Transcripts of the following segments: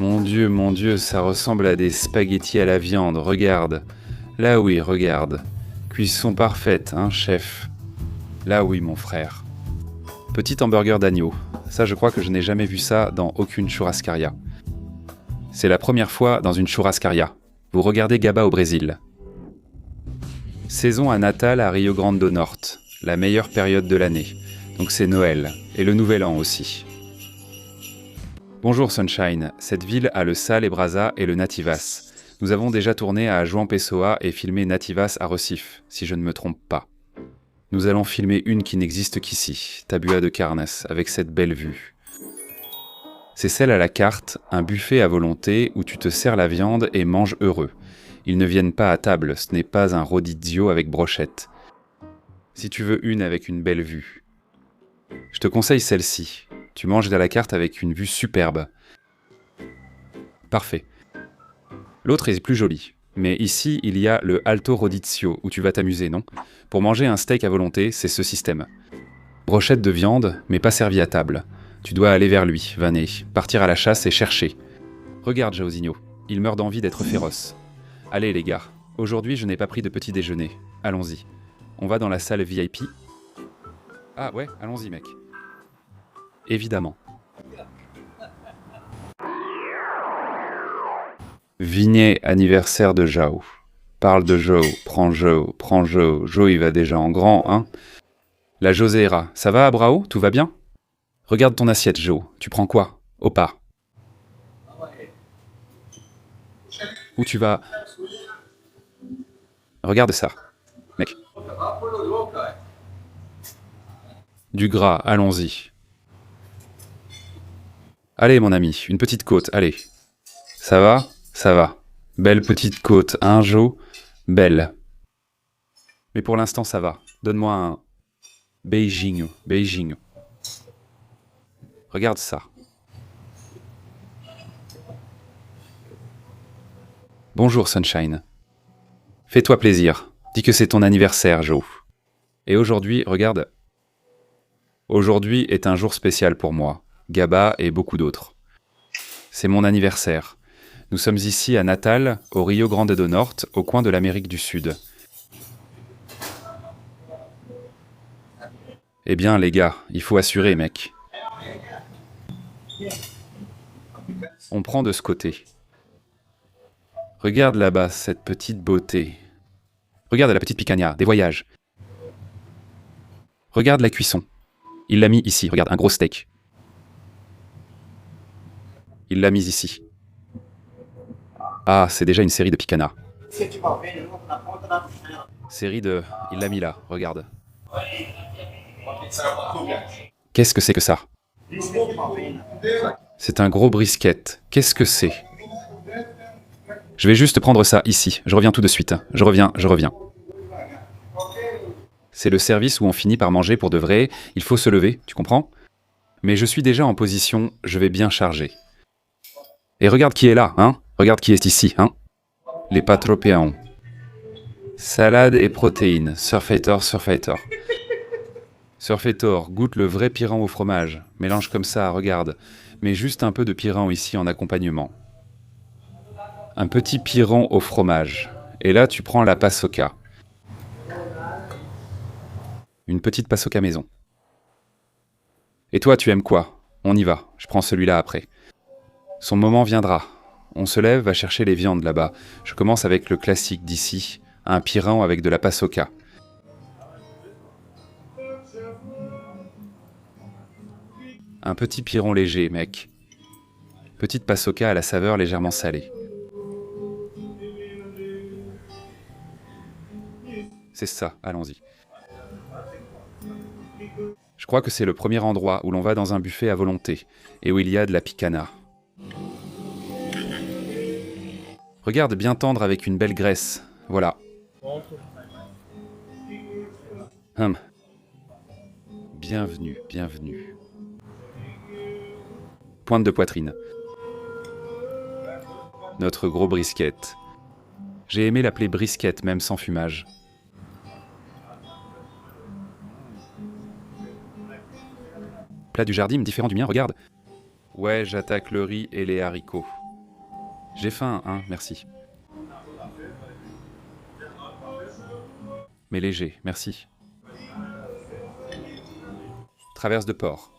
Mon Dieu, ça ressemble à des spaghettis à la viande, regarde. Là oui, regarde. Cuisson parfaite, hein, chef. Là oui, mon frère. Petit hamburger d'agneau. Ça, je crois que je n'ai jamais vu ça dans aucune churrascaria. C'est la première fois dans une churrascaria. Vous regardez Gaba au Brésil. Saison à Natal à Rio Grande do Norte. La meilleure période de l'année. Donc c'est Noël. Et le Nouvel An aussi. Bonjour Sunshine. Cette ville a le Sal et Brasa et le Nativas. Nous avons déjà tourné à João Pessoa et filmé Nativas à Recife, si je ne me trompe pas. Nous allons filmer une qui n'existe qu'ici, Tabua de Carnes, avec cette belle vue. C'est celle à la carte, un buffet à volonté où tu te sers la viande et manges heureux. Ils ne viennent pas à table, ce n'est pas un rodizio avec brochette. Si tu veux une avec une belle vue, je te conseille celle-ci. Tu manges à la carte avec une vue superbe. Parfait. L'autre est plus joli. Mais ici, il y a le Alto Rodizio, où tu vas t'amuser, non? Pour manger un steak à volonté, c'est ce système. Brochette de viande, mais pas servie à table. Tu dois aller vers lui, Vané, partir à la chasse et chercher. Regarde, Jaozinho, il meurt d'envie d'être féroce. Allez les gars, aujourd'hui je n'ai pas pris de petit déjeuner. Allons-y. On va dans la salle VIP. Ah ouais, allons-y mec. Évidemment. Vignet anniversaire de Jao. Parle de Joe, prends Joe, prends Joe. Joe il va déjà en grand, hein. La Joséra, ça va Abrao? Tout va bien? Regarde ton assiette, Joe. Tu prends quoi? Opa. Où tu vas? Regarde ça, mec. Du gras, allons-y. Allez mon ami, une petite côte, allez. Ça va? Ça va. Belle petite côte, hein, Jo? Belle. Mais pour l'instant, ça va. Donne-moi un Beijing, Beijing. Regarde ça. Bonjour, Sunshine. Fais-toi plaisir. Dis que c'est ton anniversaire, Jo. Et aujourd'hui, regarde. Aujourd'hui est un jour spécial pour moi, Gaba et beaucoup d'autres. C'est mon anniversaire. Nous sommes ici à Natal, au Rio Grande do Norte, au coin de l'Amérique du Sud. Eh bien, les gars, il faut assurer, mec. On prend de ce côté. Regarde là-bas, cette petite beauté. Regarde la petite picanha, des voyages. Regarde la cuisson. Il l'a mis ici, regarde, un gros steak. Il l'a mis ici. Ah, c'est déjà une série de picanha. Série de... Il l'a mis là, regarde. Qu'est-ce que c'est que ça? C'est un gros brisket. Qu'est-ce que c'est? Je vais juste prendre ça ici. Je reviens tout de suite. Je reviens. C'est le service où on finit par manger pour de vrai. Il faut se lever, tu comprends? Mais je suis déjà en position, je vais bien charger. Et regarde qui est là, hein? Regarde qui est ici, hein? Les patropéons. Salade et protéines. Surfaitor. Surfaitor, goûte le vrai piran au fromage. Mélange comme ça, regarde. Mais juste un peu de piran ici en accompagnement. Un petit piran au fromage. Et là, tu prends la passoca. Une petite passoca maison. Et toi, tu aimes quoi? On y va. Je prends celui-là après. Son moment viendra. On se lève, va chercher les viandes là-bas. Je commence avec le classique d'ici. Un piran avec de la passoca. Un petit piron léger, mec. Petite passoca à la saveur légèrement salée. C'est ça, allons-y. Je crois que c'est le premier endroit où l'on va dans un buffet à volonté et où il y a de la picanha. Regarde, bien tendre avec une belle graisse. Voilà. Bienvenue. Pointe de poitrine. Notre gros brisket. J'ai aimé l'appeler brisket, même sans fumage. Plat du jardin, différent du mien, regarde. Ouais, j'attaque le riz et les haricots. J'ai faim, hein, merci. Mais léger, merci. Traverse de porc.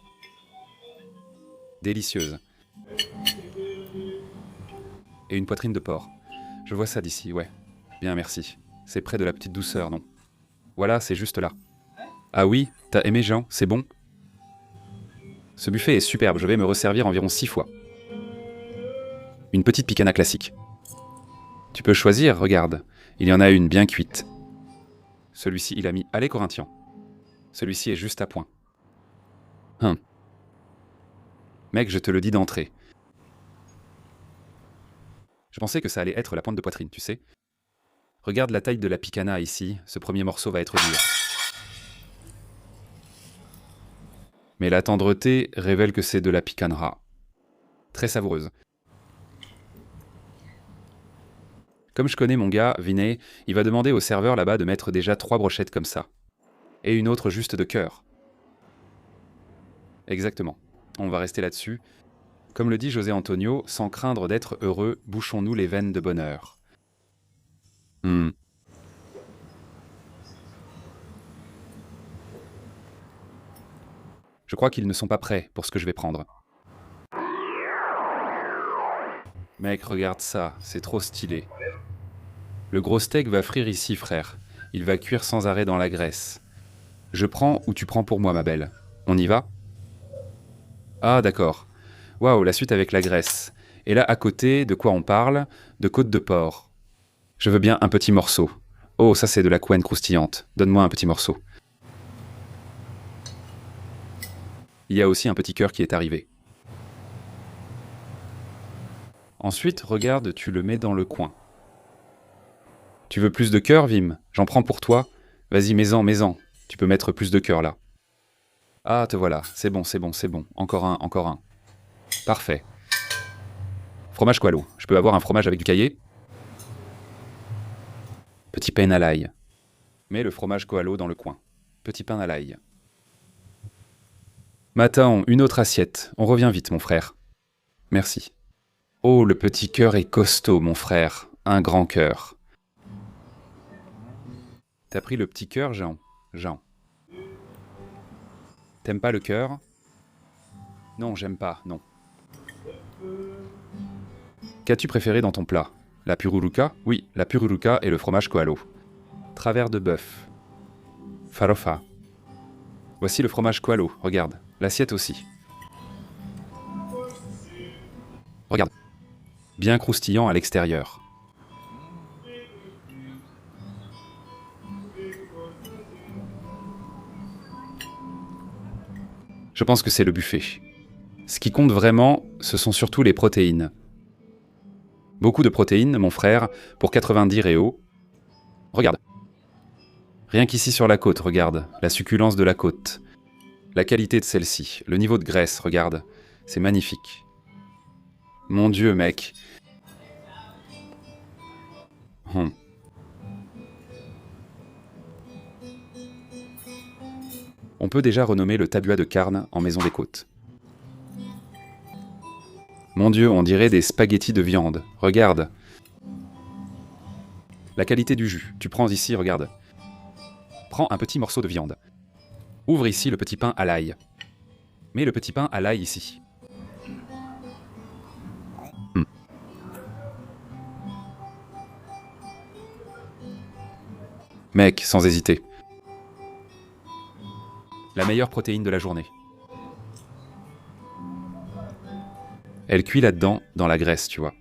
Délicieuse. Et une poitrine de porc. Je vois ça d'ici, ouais. Bien, merci. C'est près de la petite douceur, non? Voilà, c'est juste là. Ah oui, t'as aimé Jean, c'est bon? Ce buffet est superbe, je vais me resservir environ 6 fois. Une petite picanha classique. Tu peux choisir, regarde. Il y en a une bien cuite. Celui-ci, il a mis « Allez, Corinthians ». Celui-ci est juste à point. Mec, je te le dis d'entrée. Je pensais que ça allait être la pointe de poitrine, tu sais. Regarde la taille de la picanha ici, ce premier morceau va être dur. Mais la tendreté révèle que c'est de la picanha. Très savoureuse. Comme je connais mon gars, Vinay, il va demander au serveur là-bas de mettre déjà 3 brochettes comme ça. Et une autre juste de cœur. Exactement. On va rester là-dessus. Comme le dit José Antonio, sans craindre d'être heureux, bouchons-nous les veines de bonheur. Je crois qu'ils ne sont pas prêts pour ce que je vais prendre. Mec, regarde ça, c'est trop stylé. Le gros steak va frire ici, frère. Il va cuire sans arrêt dans la graisse. Je prends ou tu prends pour moi, ma belle? On y va? Ah, d'accord. Waouh, la suite avec la graisse. Et là, à côté, de quoi on parle? De côte de porc. Je veux bien un petit morceau. Oh, ça c'est de la couenne croustillante. Donne-moi un petit morceau. Il y a aussi un petit cœur qui est arrivé. Ensuite, regarde, tu le mets dans le coin. Tu veux plus de cœur, Vim? J'en prends pour toi. Vas-y, mets-en, mets-en. Tu peux mettre plus de cœur là. Ah, te voilà. C'est bon, c'est bon, c'est bon. Encore un, encore un. Parfait. Fromage Qualo. Je peux avoir un fromage avec du caillé? Petit pain à l'ail. Mets le fromage Koalo dans le coin. Petit pain à l'ail. Matin, une autre assiette. On revient vite, mon frère. Merci. Oh, le petit cœur est costaud, mon frère. Un grand cœur. T'as pris le petit cœur, Jean? Jean. T'aimes pas le cœur? Non, j'aime pas, non. Qu'as-tu préféré dans ton plat? La pururuca? Oui, la pururuca et le fromage Koalo. Travers de bœuf. Farofa. Voici le fromage Koalo, regarde. L'assiette aussi. Regarde. Bien croustillant à l'extérieur. Je pense que c'est le buffet. Ce qui compte vraiment, ce sont surtout les protéines. Beaucoup de protéines, mon frère, pour 90 réaux. Regarde. Rien qu'ici sur la côte, regarde. La succulence de la côte. La qualité de celle-ci. Le niveau de graisse, regarde. C'est magnifique. Mon Dieu, mec. On peut déjà renommer le tabua de Carne en maison des côtes. Mon Dieu, on dirait des spaghettis de viande. Regarde. La qualité du jus. Tu prends ici, regarde. Prends un petit morceau de viande. Ouvre ici le petit pain à l'ail. Mets le petit pain à l'ail ici. Mec, sans hésiter. La meilleure protéine de la journée. Elle cuit là-dedans, dans la graisse, tu vois.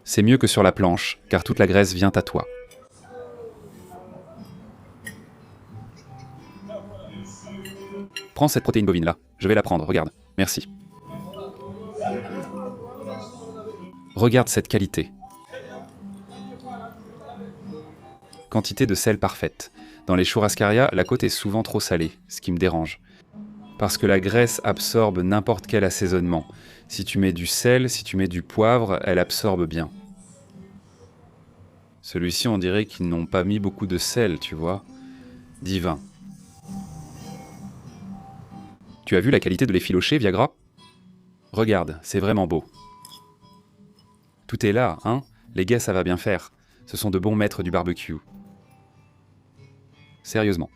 C'est mieux que sur la planche, car toute la graisse vient à toi. Prends cette protéine bovine-là. Je vais la prendre, regarde. Merci. Regarde cette qualité. Quantité de sel parfaite. Dans les churrascarias, la côte est souvent trop salée, ce qui me dérange. Parce que la graisse absorbe n'importe quel assaisonnement. Si tu mets du sel, si tu mets du poivre, elle absorbe bien. Celui-ci, on dirait qu'ils n'ont pas mis beaucoup de sel, tu vois. Divin. Tu as vu la qualité de l'effiloché, Viagra? Regarde, c'est vraiment beau. Tout est là, hein? Les gars, ça va bien faire. Ce sont de bons maîtres du barbecue. Sérieusement.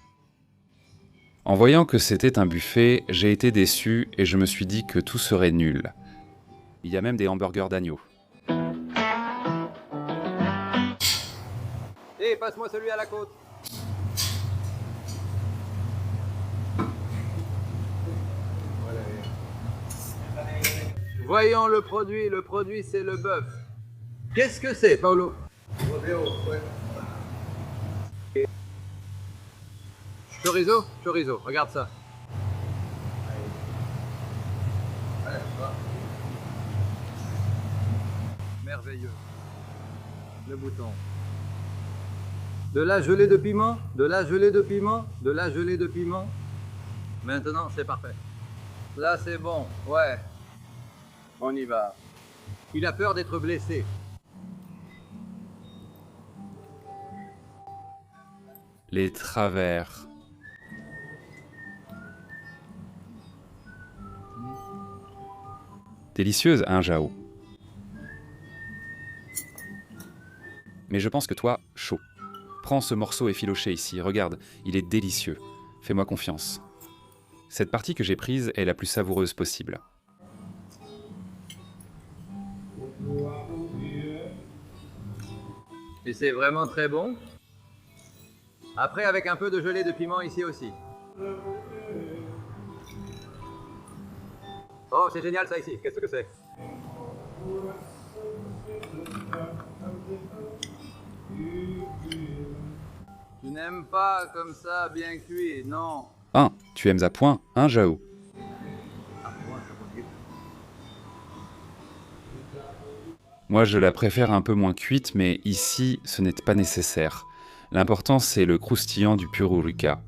En voyant que c'était un buffet, j'ai été déçu et je me suis dit que tout serait nul. Il y a même des hamburgers d'agneau. Hé, passe-moi celui à la côte. Voyons le produit c'est le bœuf. Qu'est-ce que c'est, Paolo? Chorizo? Chorizo, regarde ça. Merveilleux. Le bouton. De la gelée de piment, de la gelée de piment, de la gelée de piment. Maintenant, c'est parfait. Là, c'est bon, ouais. On y va. Il a peur d'être blessé. Les travers. Délicieuse, hein, Jao? Mais je pense que toi, chaud. Prends ce morceau effiloché ici, regarde, il est délicieux. Fais-moi confiance. Cette partie que j'ai prise est la plus savoureuse possible. Et c'est vraiment très bon. Après, avec un peu de gelée de piment ici aussi. Oh, c'est génial ça ici. Qu'est-ce que c'est? Tu n'aimes pas comme ça, bien cuit, non? Hein, tu aimes à point, hein, Jao? Moi, je la préfère un peu moins cuite, mais ici, ce n'est pas nécessaire. L'important, c'est le croustillant du pururuca.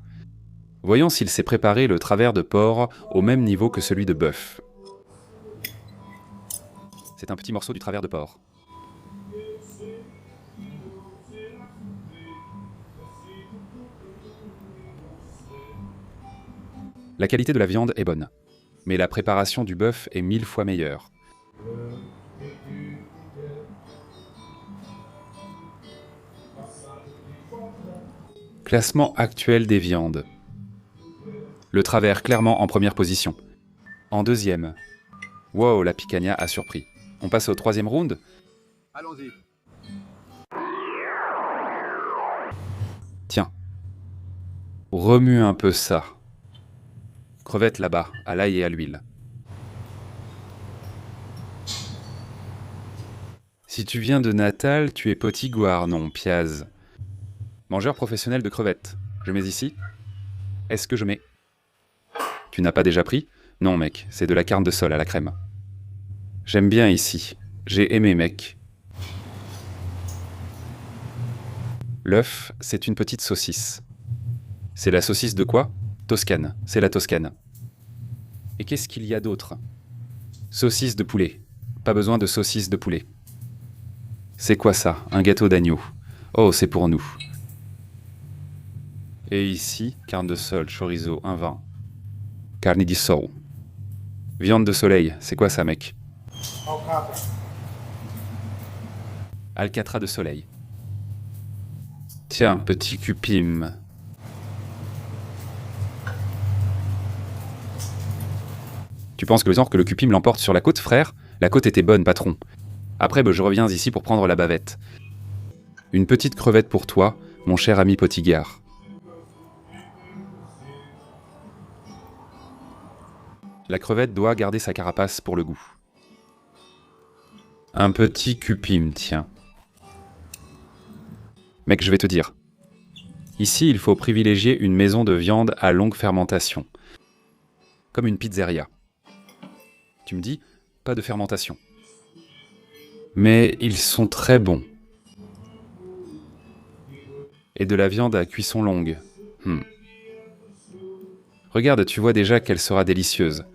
Voyons s'il s'est préparé le travers de porc au même niveau que celui de bœuf. C'est un petit morceau du travers de porc. La qualité de la viande est bonne, mais la préparation du bœuf est 1000 fois meilleure. Classement actuel des viandes. Le travers clairement en première position. En deuxième. Wow, la picanha a surpris. On passe au troisième round? Allons-y. Tiens. Remue un peu ça. Crevette là-bas, à l'ail et à l'huile. Si tu viens de Natal, tu es potiguar, non, Piaz. Mangeur professionnel de crevettes. Je mets ici? Est-ce que je mets? Tu n'as pas déjà pris? Non, mec, c'est de la carne de sol à la crème. J'aime bien ici. J'ai aimé, mec. L'œuf, c'est une petite saucisse. C'est la saucisse de quoi? Toscane, c'est la Toscane. Et qu'est-ce qu'il y a d'autre? Saucisse de poulet. Pas besoin de saucisse de poulet. C'est quoi ça? Un gâteau d'agneau. Oh, c'est pour nous. Et ici, carne de sol, chorizo, un vin. Carne di sol. Viande de soleil, c'est quoi ça, mec? Alcatra de soleil. Tiens, petit cupim. Tu penses que le cupim l'emporte sur la côte, frère? La côte était bonne, patron. Après, je reviens ici pour prendre la bavette. Une petite crevette pour toi, mon cher ami Potigard. La crevette doit garder sa carapace pour le goût. Un petit cupim, tiens. Mec, je vais te dire. Ici, il faut privilégier une maison de viande à longue fermentation. Comme une pizzeria. Tu me dis, pas de fermentation. Mais ils sont très bons. Et de la viande à cuisson longue. Regarde, tu vois déjà qu'elle sera délicieuse.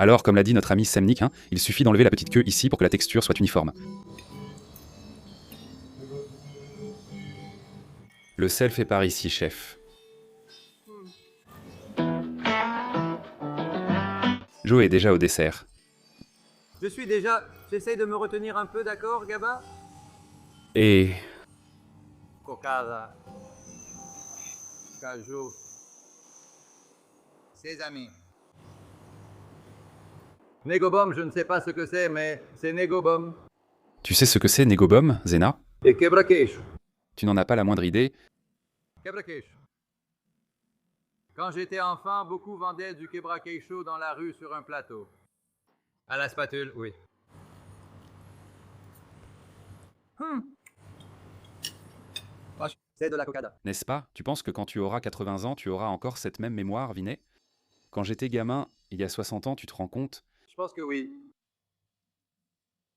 Alors, comme l'a dit notre ami Semnik, il suffit d'enlever la petite queue ici pour que la texture soit uniforme. Le sel fait par ici, chef. Joe est déjà au dessert. Je suis déjà... J'essaye de me retenir un peu, d'accord, Gaba? Et... Cocada. Cajou. Ses amis. Négobom, je ne sais pas ce que c'est, mais c'est Négobom. Tu sais ce que c'est Négobom, Zena? Et Kebrakesh. Tu n'en as pas la moindre idée? Kebrakesh. Quand j'étais enfant, beaucoup vendaient du Kebrakesh chaud dans la rue sur un plateau. À la spatule, oui. C'est de la cocada. N'est-ce pas? Tu penses que quand tu auras 80 ans, tu auras encore cette même mémoire, Vinet? Quand j'étais gamin, il y a 60 ans, tu te rends compte? Je pense que oui.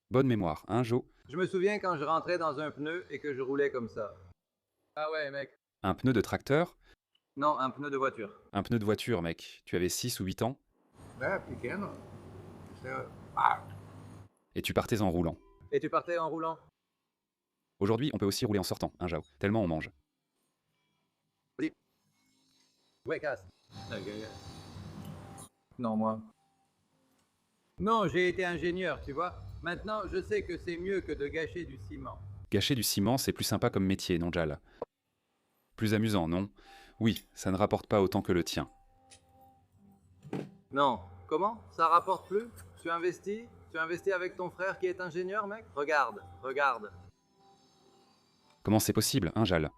Bonne mémoire, hein, Joe? Je me souviens quand je rentrais dans un pneu et que je roulais comme ça. Ah ouais, mec. Un pneu de tracteur? Non, un pneu de voiture. Un pneu de voiture, mec. Tu avais 6 ou 8 ans, Pequeno. et tu partais en roulant. Et tu partais en roulant? Aujourd'hui, on peut aussi rouler en sortant, hein, Jao? Tellement on mange. Ouais, casse. Non, moi. Non, j'ai été ingénieur, tu vois. Maintenant, je sais que c'est mieux que de gâcher du ciment. Gâcher du ciment, c'est plus sympa comme métier, non, Jal? Plus amusant, non? Oui, ça ne rapporte pas autant que le tien. Non. Comment? Ça rapporte plus? Tu investis? Tu investis avec ton frère qui est ingénieur, mec? Regarde, regarde. Comment c'est possible, hein, Jal?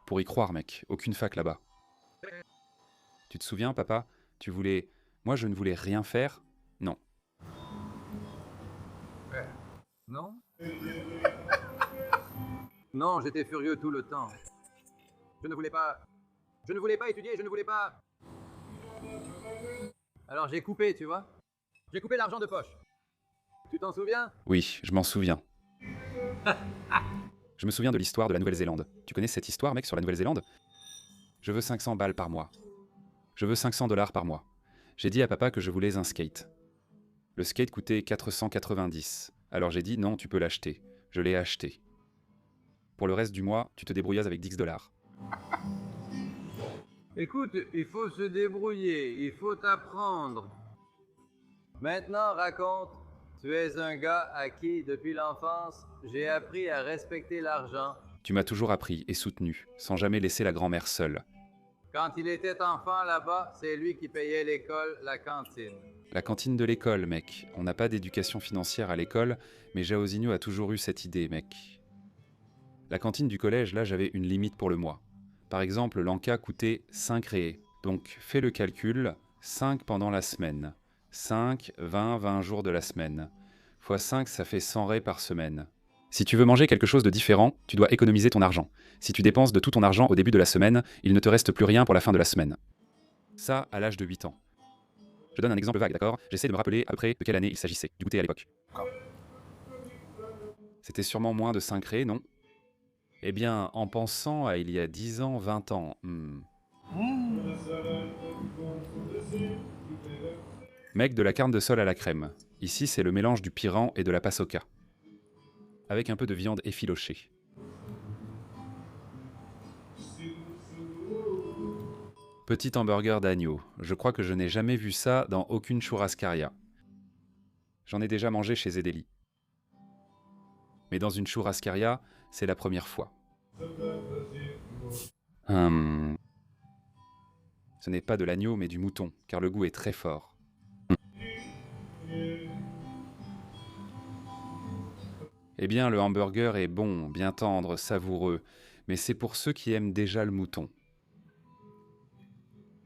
Pour y croire, mec, aucune fac là-bas. Tu te souviens, papa? Tu voulais... Moi, je ne voulais rien faire? Non. Non? Non, j'étais furieux tout le temps. Je ne voulais pas... Je ne voulais pas étudier, je ne voulais pas... Alors j'ai coupé, tu vois? J'ai coupé l'argent de poche. Tu t'en souviens? Oui, je m'en souviens. Je me souviens de l'histoire de la Nouvelle-Zélande. Tu connais cette histoire, mec, sur la Nouvelle-Zélande? Je veux 500 balles par mois. Je veux 500 $ par mois. J'ai dit à papa que je voulais un skate. Le skate coûtait 490. Alors j'ai dit non, tu peux l'acheter. Je l'ai acheté. Pour le reste du mois, tu te débrouillas avec 10 $. Écoute, il faut se débrouiller, il faut apprendre. Maintenant, raconte. Tu es un gars à qui, depuis l'enfance, j'ai appris à respecter l'argent. Tu m'as toujours appris et soutenu, sans jamais laisser la grand-mère seule. Quand il était enfant là-bas, c'est lui qui payait l'école, la cantine. La cantine de l'école, mec. On n'a pas d'éducation financière à l'école, mais Jaozinho a toujours eu cette idée, mec. La cantine du collège, là, j'avais une limite pour le mois. Par exemple, l'enca coûtait 5 réés. Donc, fais le calcul, 5 pendant la semaine. 5, 20 jours de la semaine. Fois 5, ça fait 100 raies par semaine. Si tu veux manger quelque chose de différent, tu dois économiser ton argent. Si tu dépenses de tout ton argent au début de la semaine, il ne te reste plus rien pour la fin de la semaine. Ça, à l'âge de 8 ans. Je donne un exemple vague, d'accord? J'essaie de me rappeler à peu près de quelle année il s'agissait, du goûter à l'époque. C'était sûrement moins de 5 raies, non? Eh bien, en pensant à il y a 10 ans, 20 ans... Mec, de la carne de sol à la crème. Ici, c'est le mélange du piran et de la pasoka. Avec un peu de viande effilochée. Petit hamburger d'agneau. Je crois que je n'ai jamais vu ça dans aucune churrascaria. J'en ai déjà mangé chez Zedeli. Mais dans une churrascaria, c'est la première fois. Ce n'est pas de l'agneau, mais du mouton, car le goût est très fort. Eh bien, le hamburger est bon, bien tendre, savoureux, mais c'est pour ceux qui aiment déjà le mouton.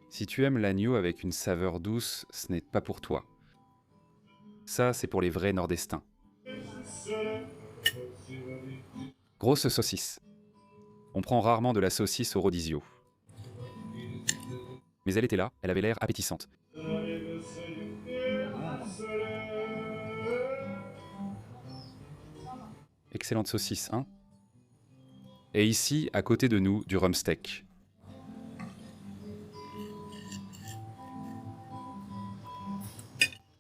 Si tu aimes l'agneau avec une saveur douce, ce n'est pas pour toi. Ça, c'est pour les vrais nordestins. Grosse saucisse. On prend rarement de la saucisse au rodizio. Mais elle était là, elle avait l'air appétissante. Excellente saucisse, hein? Et ici, à côté de nous, du rumsteak.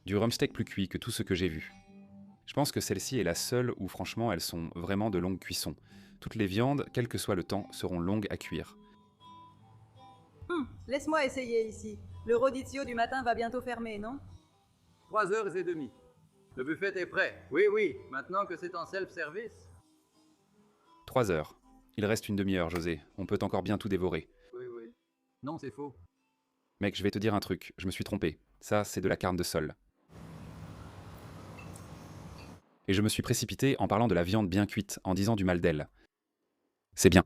Du rumsteak plus cuit que tout ce que j'ai vu. Je pense que celle-ci est la seule où franchement elles sont vraiment de longue cuisson. Toutes les viandes, quel que soit le temps, seront longues à cuire. Laisse-moi essayer ici. Le rodizio du matin va bientôt fermer, non? 3h30. Le buffet est prêt. Oui, oui, maintenant que c'est en self-service. 3 heures. Il reste une demi-heure, José. On peut encore bien tout dévorer. Oui, oui. Non, c'est faux. Mec, je vais te dire un truc. Je me suis trompé. Ça, c'est de la carne de sol. Et je me suis précipité en parlant de la viande bien cuite, en disant du mal d'elle. C'est bien.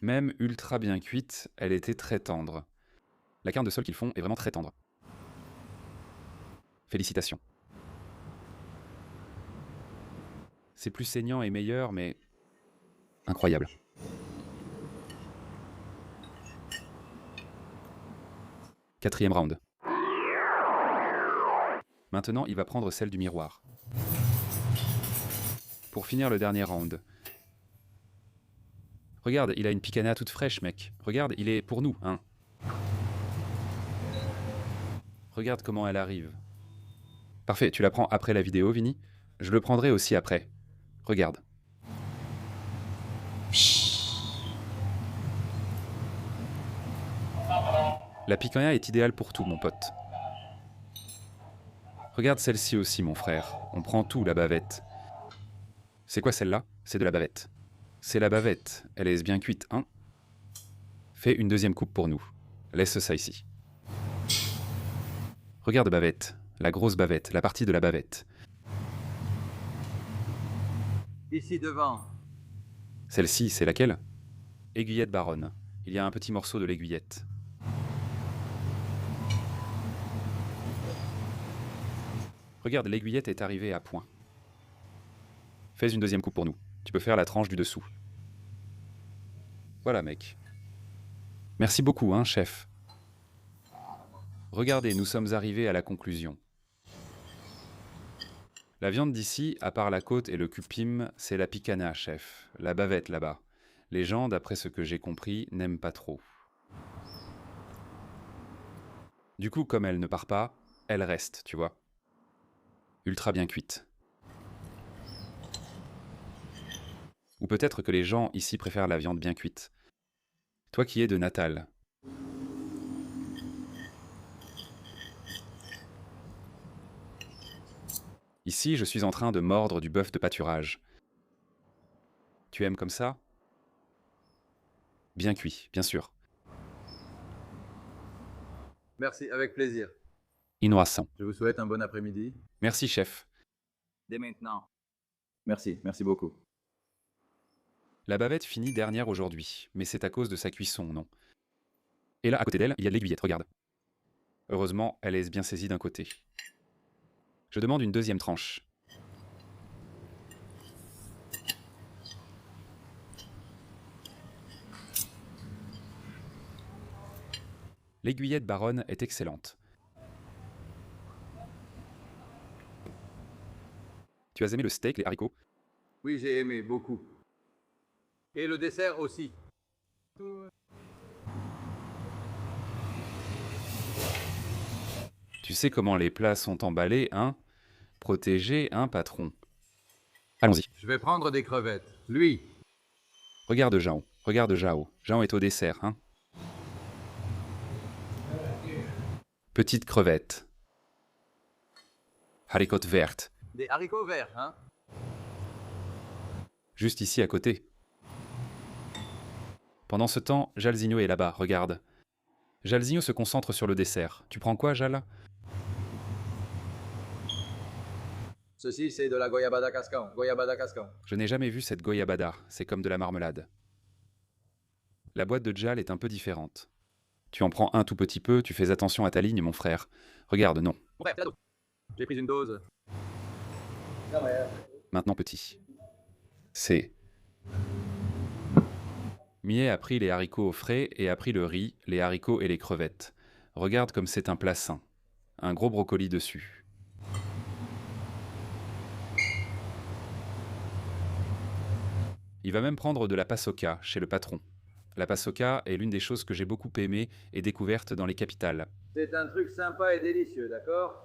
Même ultra bien cuite, elle était très tendre. La carne de sol qu'ils font est vraiment très tendre. Félicitations. C'est plus saignant et meilleur, mais... incroyable. Quatrième round. Maintenant, il va prendre celle du miroir. Pour finir le dernier round. Regarde, il a une picanha toute fraîche, mec. Regarde, il est pour nous, hein. Regarde comment elle arrive. Parfait, tu la prends après la vidéo, Vinny? Je le prendrai aussi après. Regarde. La picanha est idéale pour tout, mon pote. Regarde celle-ci aussi, mon frère. On prend tout, la bavette. C'est quoi celle-là? C'est de la bavette. C'est la bavette. Elle est bien cuite, hein? Fais une deuxième coupe pour nous. Laisse ça ici. Regarde bavette. La grosse bavette, la partie de la bavette. Ici devant. Celle-ci, c'est laquelle? Aiguillette baronne. Il y a un petit morceau de l'aiguillette. Regarde, l'aiguillette est arrivée à point. Fais une deuxième coupe pour nous. Tu peux faire la tranche du dessous. Voilà, mec. Merci beaucoup, hein, chef. Regardez, nous sommes arrivés à la conclusion. La viande d'ici, à part la côte et le cupim, c'est la picanha, chef. La bavette, là-bas. Les gens, d'après ce que j'ai compris, n'aiment pas trop. Du coup, comme elle ne part pas, elle reste, tu vois. Ultra bien cuite. Ou peut-être que les gens ici préfèrent la viande bien cuite. Toi qui es de Natal. Ici, je suis en train de mordre du bœuf de pâturage. Tu aimes comme ça? Bien cuit, bien sûr. Merci, avec plaisir. Innocent. Je vous souhaite un bon après-midi. Merci, chef. Dès maintenant. Merci, merci beaucoup. La bavette finit dernière aujourd'hui, mais c'est à cause de sa cuisson, non? Et là, à côté d'elle, il y a de l'aiguillette, regarde. Heureusement, elle est bien saisie d'un côté. Je demande une deuxième tranche. L'aiguillette baronne est excellente. Tu as aimé le steak, les haricots? Oui, j'ai aimé, beaucoup. Et le dessert aussi. Tu sais comment les plats sont emballés, hein? Protégés, hein, patron? Allons-y. Je vais prendre des crevettes. Lui. Regarde Jao. Regarde Jao. Jao est au dessert, hein? Petite crevette. Haricots vertes. Des haricots verts, hein? Juste ici à côté. Pendant ce temps, Jalzinho est là-bas, regarde. Jalzinho se concentre sur le dessert. Tu prends quoi, Jal? Ceci, c'est de la goyabada cascan. Goyabada cascan. Je n'ai jamais vu cette goyabada, c'est comme de la marmelade. La boîte de Jal est un peu différente. Tu en prends un tout petit peu, tu fais attention à ta ligne, mon frère. Regarde, non. Mon frère, c'est la dose. J'ai pris une dose. Maintenant petit. C'est... Millet a pris les haricots au frais et a pris le riz, les haricots et les crevettes. Regarde comme c'est un plat sain. Un gros brocoli dessus. Il va même prendre de la pasoka chez le patron. La pasoka est l'une des choses que j'ai beaucoup aimées et découvertes dans les capitales. C'est un truc sympa et délicieux, d'accord?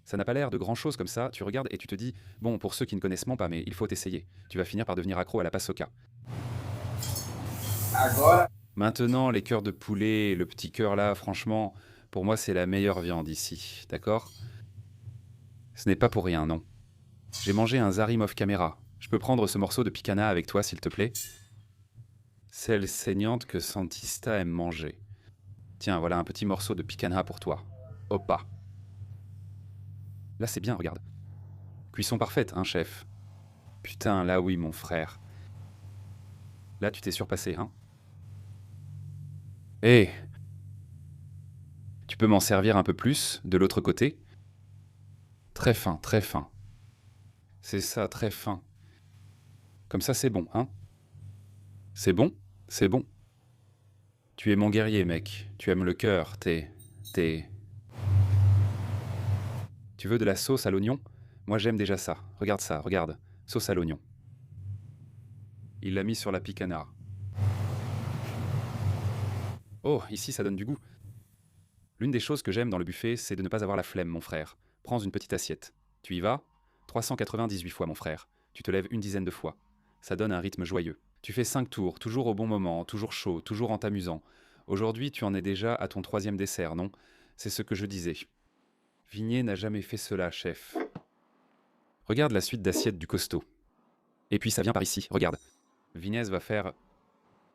Ça n'a pas l'air de grand-chose comme ça, tu regardes et tu te dis « Bon, pour ceux qui ne connaissent pas, mais il faut essayer. Tu vas finir par devenir accro à la pasoka. » Maintenant, les cœurs de poulet, le petit cœur là, franchement, pour moi, c'est la meilleure viande ici, d'accord? Ce n'est pas pour rien, non. J'ai mangé un zarim off caméra. Je peux prendre ce morceau de picanha avec toi, s'il te plaît? Celle saignante que Santista aime manger. Tiens, voilà un petit morceau de picanha pour toi. Hoppa. Là, c'est bien, regarde. Cuisson parfaite, hein, chef? Putain, là oui, mon frère. Là, tu t'es surpassé, hein? Hé! Tu peux m'en servir un peu plus, de l'autre côté? Très fin, très fin. C'est ça, très fin. Comme ça, c'est bon, hein? C'est bon? C'est bon. Tu es mon guerrier, mec. Tu aimes le cœur, t'es... Tu veux de la sauce à l'oignon? Moi, j'aime déjà ça. Regarde ça, regarde. Sauce à l'oignon. Il l'a mis sur la picanha. Oh, ici, ça donne du goût. L'une des choses que j'aime dans le buffet, c'est de ne pas avoir la flemme, mon frère. Prends une petite assiette. Tu y vas? 398 fois, mon frère. Tu te lèves une dizaine de fois. Ça donne un rythme joyeux. Tu fais 5 tours, toujours au bon moment, toujours chaud, toujours en t'amusant. Aujourd'hui, tu en es déjà à ton 3e dessert, non? C'est ce que je disais. Vignier n'a jamais fait cela, chef. Regarde la suite d'assiettes du costaud. Et puis ça vient par ici, regarde. Vignès va faire...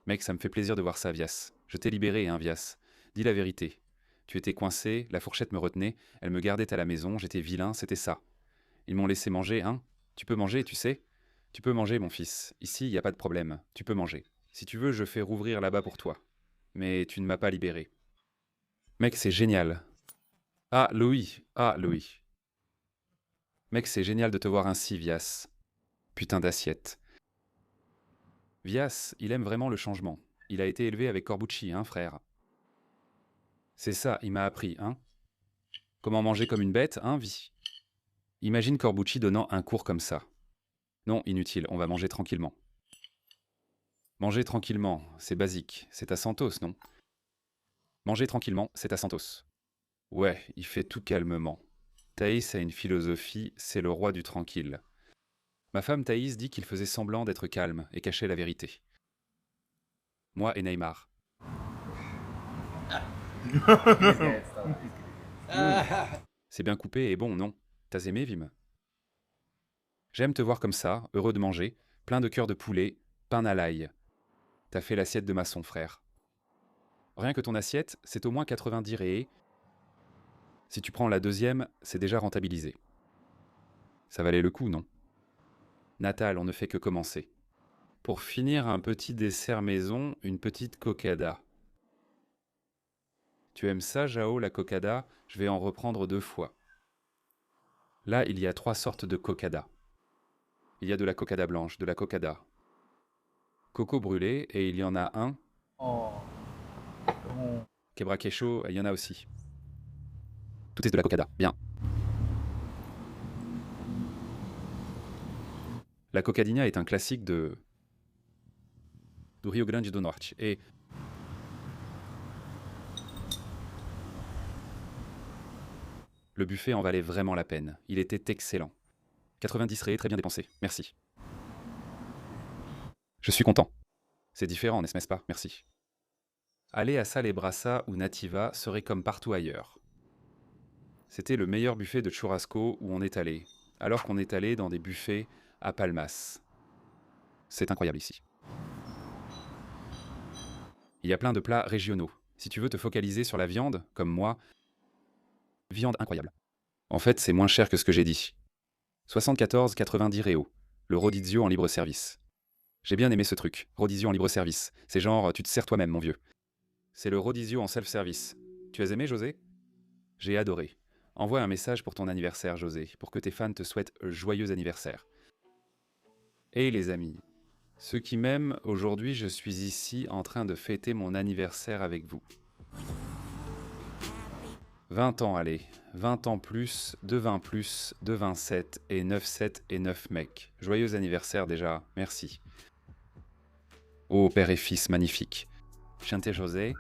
Mec, ça me fait plaisir de voir ça, Vias. Je t'ai libéré, hein, Vias. Dis la vérité. Tu étais coincé, la fourchette me retenait, elle me gardait à la maison, j'étais vilain, c'était ça. Ils m'ont laissé manger, hein? Tu peux manger, tu sais? Tu peux manger, mon fils. Ici, il n'y a pas de problème. Tu peux manger. Si tu veux, je fais rouvrir là-bas pour toi. Mais tu ne m'as pas libéré. Mec, c'est génial. Ah, Louis. Ah, Louis. Mec, c'est génial de te voir ainsi, Vias. Putain d'assiette. Vias, il aime vraiment le changement. Il a été élevé avec Corbucci, hein, frère? C'est ça, il m'a appris, hein? Comment manger comme une bête, hein, Vi? Imagine Corbucci donnant un cours comme ça. Non, inutile, on va manger tranquillement. Manger tranquillement, c'est basique, c'est à Santos, non? Manger tranquillement, c'est à Santos. Ouais, il fait tout calmement. Thaïs a une philosophie, c'est le roi du tranquille. Ma femme Thaïs dit qu'il faisait semblant d'être calme et cachait la vérité. Moi et Neymar. C'est bien coupé et bon, non? T'as aimé, Vim? J'aime te voir comme ça, heureux de manger, plein de cœur de poulet, pain à l'ail. T'as fait l'assiette de maçon, frère. Rien que ton assiette, c'est au moins 90 réés. Si tu prends la deuxième, c'est déjà rentabilisé. Ça valait le coup, non? Natal, on ne fait que commencer. Pour finir, un petit dessert maison, une petite cocada. Tu aimes ça, Jao, la cocada? Je vais en reprendre 2 fois. Là, il y a 3 sortes de cocada. Il y a de la cocada blanche, de la cocada coco brûlé, et il y en a un... Quebraquecho, il y en a aussi. Tout est de la cocada, bien. La cocadinha est un classique du Rio Grande do Norte, et... Le buffet en valait vraiment la peine. Il était excellent. 90 réés, très bien dépensé. Merci. Je suis content. C'est différent, n'est-ce pas? Merci. Aller à Sal et Brasa ou Nativa serait comme partout ailleurs. C'était le meilleur buffet de churrasco où on est allé, alors qu'on est allé dans des buffets à Palmas. C'est incroyable ici. Il y a plein de plats régionaux. Si tu veux te focaliser sur la viande, comme moi, viande incroyable. En fait, c'est moins cher que ce que j'ai dit. 74,90 réaux, le rodizio en libre service. J'ai bien aimé ce truc, rodizio en libre service. C'est genre, tu te sers toi-même, mon vieux. C'est le rodizio en self-service. Tu as aimé, José? J'ai adoré. Envoie un message pour ton anniversaire, José, pour que tes fans te souhaitent joyeux anniversaire. Et les amis, ceux qui m'aiment, aujourd'hui je suis ici en train de fêter mon anniversaire avec vous. 20 ans, allez, 20 ans plus, de 20 plus, de 27 et 9 7 et 9 mecs. Joyeux anniversaire déjà, merci. Oh, père et fils magnifique. Chante José.